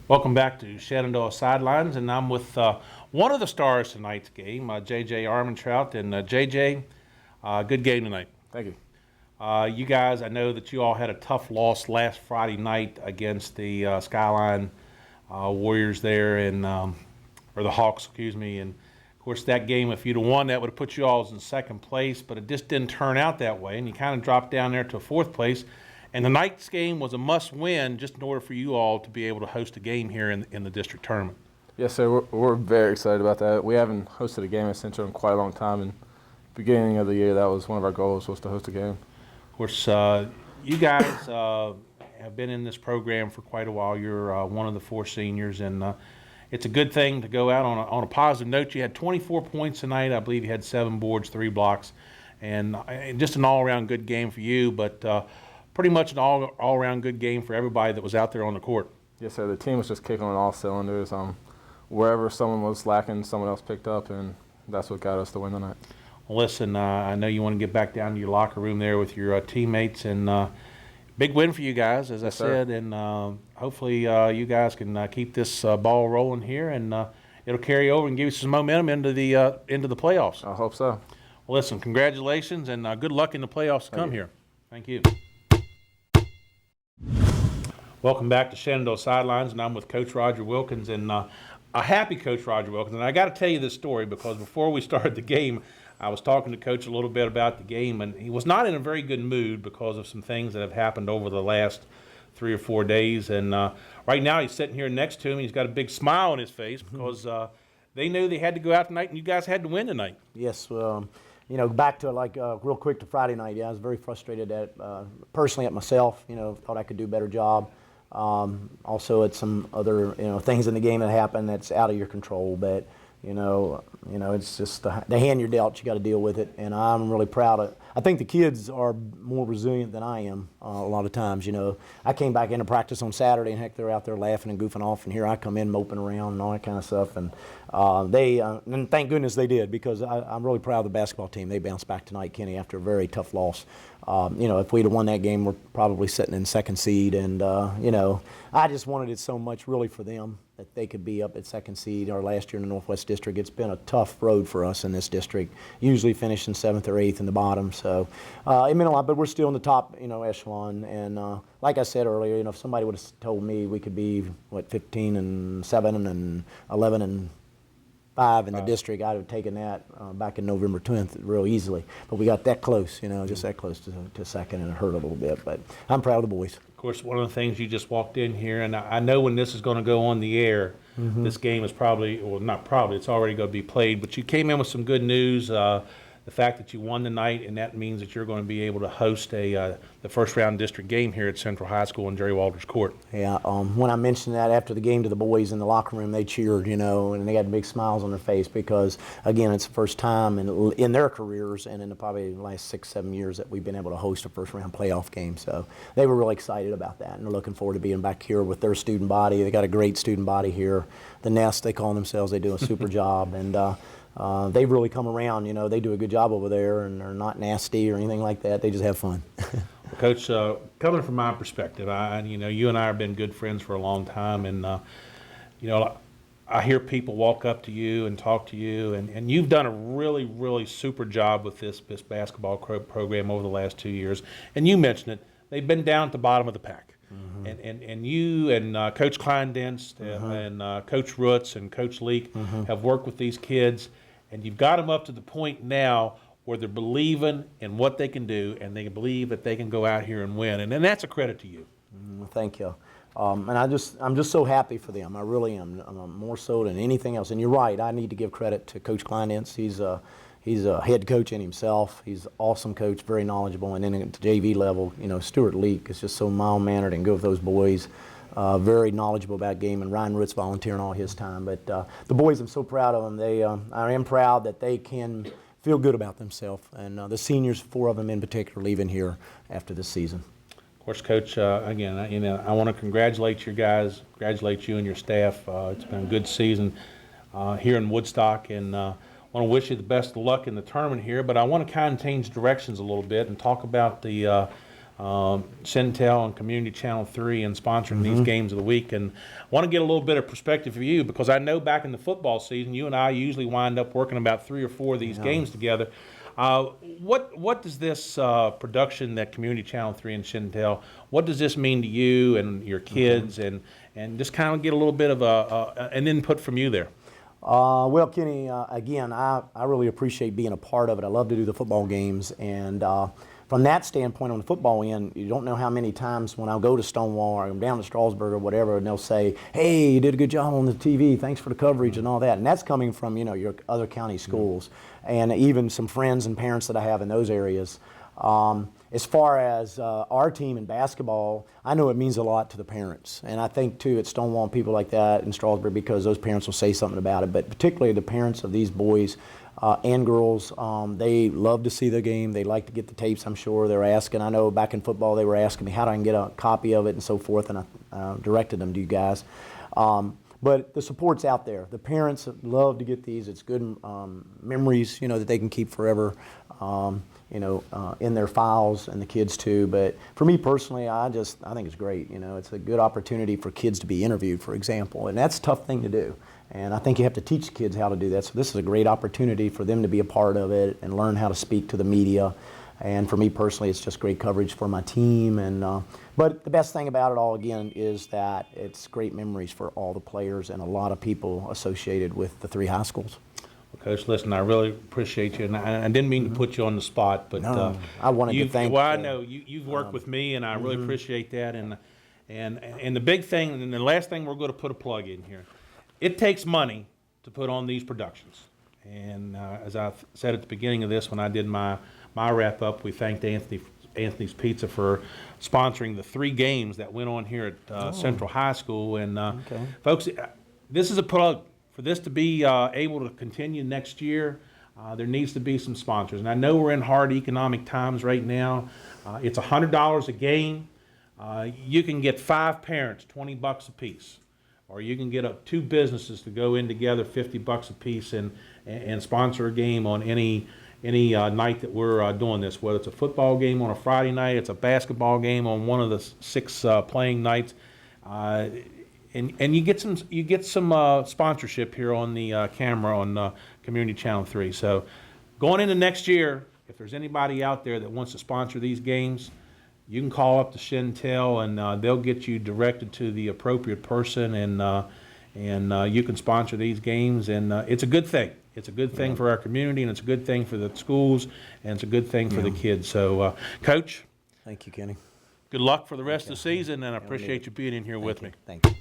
Welcome back to Shenandoah Sidelines, and I'm with one of the stars tonight's game, J.J. Armentrout. And J.J., good game tonight. Thank you. You guys, I know that you all had a tough loss last Friday night against the Skyline Warriors there, or the Hawks, excuse me. And, of course, that game, if you'd have won, that would have put you all in second place, but it just didn't turn out that way, and you kind of dropped down there to fourth place. And the night's game was a must-win just in order for you all to be able to host a game here in the district tournament. Yes, sir. We're very excited about that. We haven't hosted a game at Central in quite a long time, and beginning of the year, that was one of our goals, was to host a game. Of course, you guys have been in this program for quite a while. You're one of the four seniors, and it's a good thing to go out on a positive note. You had 24 points tonight. I believe you had 7 boards, 3 blocks, and just an all-around good game for you, but pretty much an all-around good game for everybody that was out there on the court. Yes, sir. The team was just kicking on all cylinders. Wherever someone was lacking, someone else picked up, and that's what got us the win tonight. Well, listen, I know you want to get back down to your locker room there with your teammates, and big win for you guys, as I said, and hopefully you guys can keep this ball rolling here, and it'll carry over and give you some momentum into the playoffs. I hope so. Well, listen, congratulations, and good luck in the playoffs to come here. Thank you. Welcome back to Shenandoah Sidelines, and I'm with Coach Roger Wilkins, and a happy Coach Roger Wilkins. And I got to tell you this story because before we started the game, I was talking to Coach a little bit about the game, and he was not in a very good mood because of some things that have happened over the last 3 or 4 days. And right now he's sitting here next to him, and he's got a big smile on his face because they knew they had to go out tonight, and you guys had to win tonight. Yes. Back to real quick to Friday night. Yeah, I was very frustrated personally at myself. Thought I could do a better job. Also, at some other things in the game that happen that's out of your control. But it's just the hand you're dealt. You got to deal with it, and I'm really proud of. I think the kids are more resilient than I am a lot of times. I came back into practice on Saturday, and heck, they're out there laughing and goofing off, and here I come in moping around and all that kind of stuff. And and thank goodness they did, because I'm really proud of the basketball team. They bounced back tonight, Kenny, after a very tough loss. If we'd have won that game, we're probably sitting in second seed, and I just wanted it so much really for them that they could be up at second seed. Our last year in the Northwest District, it's been a tough road for us in this district, usually finishing 7th or 8th in the bottom. So it meant a lot, but we're still in the top echelon. And like I said earlier, if somebody would have told me we could be 15-7 and 11-5 in the district, I'd have taken that back in November 10th real easily. But we got that close, just that close to second, and it hurt a little bit. But I'm proud of the boys. Of course, one of the things, you just walked in here, and I know when this is going to go on the air, this game is probably, well, not probably, it's already going to be played, but you came in with some good news. The fact that you won tonight, and that means that you're going to be able to host the first-round district game here at Central High School in Jerry Walters Court. Yeah, when I mentioned that after the game to the boys in the locker room, they cheered, and they had big smiles on their face because, again, it's the first time in their careers and in probably the last 6-7 years that we've been able to host a first-round playoff game. So they were really excited about that, and they're looking forward to being back here with their student body. They got a great student body here. The Nest, they call themselves. They do a super job, and they've really come around. They do a good job over there, and they're not nasty or anything like that. They just have fun. Well, Coach, coming from my perspective, you and I have been good friends for a long time, and I hear people walk up to you and talk to you, and you've done a really, really super job with this basketball program over the last 2 years. And you mentioned it; they've been down at the bottom of the pack. And you and Coach Kleindenst and Coach Roots and Coach Leak have worked with these kids, and you've got them up to the point now where they're believing in what they can do, and they believe that they can go out here and win. And that's a credit to you. Thank you. And I'm just so happy for them. I really am. More so than anything else. And you're right. I need to give credit to Coach Kleindenst. He's a head coach in himself. He's an awesome coach, very knowledgeable. And then at the JV level, Stuart Leak is just so mild-mannered and good with those boys. Very knowledgeable about game, and Ryan Roots volunteering all his time. But the boys, I'm so proud of them. I am proud that they can feel good about themselves. And the seniors, 4 of them in particular, leaving here after this season. Of course, Coach, again, I want to congratulate you guys, congratulate you and your staff. It's been a good season here in Woodstock, and I want to wish you the best of luck in the tournament here. But I want to kind of change directions a little bit and talk about the Shenandoah and Community Channel 3 and sponsoring these games of the week. And I want to get a little bit of perspective for you, because I know back in the football season, you and I usually wind up working about 3 or 4 of these games together. What does this production that Community Channel 3 and Shenandoah, what does this mean to you and your kids, and just kind of get a little bit of an input from you there? Well, Kenny, again, I really appreciate being a part of it. I love to do the football games, and from that standpoint, on the football end, you don't know how many times when I'll go to Stonewall or I'm down to Strasburg or whatever, and they'll say, "Hey, you did a good job on the TV. Thanks for the coverage and all that." And that's coming from, you know, your other county schools, and even some friends and parents that I have in those areas. As far as our team in basketball, I know it means a lot to the parents, and I think too at Stonewall and people like that in Strasburg, because those parents will say something about it. But particularly the parents of these boys and girls, they love to see the game. They like to get the tapes. I'm sure they're asking. I know back in football they were asking me how do I get a copy of it and so forth, and I directed them to you guys. But the support's out there. The parents love to get these. It's good memories, you know, that they can keep forever, in their files, and the kids too. But for me personally, I think it's great. You know, it's a good opportunity for kids to be interviewed, for example, and that's a tough thing to do. And I think you have to teach kids how to do that. So this is a great opportunity for them to be a part of it and learn how to speak to the media. And for me personally, it's just great coverage for my team. And but the best thing about it all, again, is that it's great memories for all the players and a lot of people associated with the 3 high schools. Well, Coach, listen, I really appreciate you, and I didn't mean to put you on the spot, but No, I wanted to thank. Well, I know you've worked with me, and I really appreciate that. And the big thing, and the last thing, we're going to put a plug in here. It takes money to put on these productions, and as I said at the beginning of this, when I did my wrap up, we thanked Anthony's Pizza for sponsoring the 3 games that went on here at Central High School. And folks, this is a plug for this to be able to continue next year. There needs to be some sponsors, and I know we're in hard economic times right now. It's $100 a game. You can get 5 parents, $20 a piece. Or you can get 2 businesses to go in together, $50 a piece, and sponsor a game on any night that we're doing this. Whether it's a football game on a Friday night, it's a basketball game on one of the 6 playing nights, and you get some sponsorship here on the camera on Community Channel 3. So going into next year, if there's anybody out there that wants to sponsor these games, you can call up to Shenandoah, and they'll get you directed to the appropriate person, and you can sponsor these games, and it's a good thing. It's a good thing for our community, and it's a good thing for the schools, and it's a good thing for the kids. So, Coach, Thank you, Kenny. good luck for the rest of the season, and I appreciate you being in here with me. Thank you.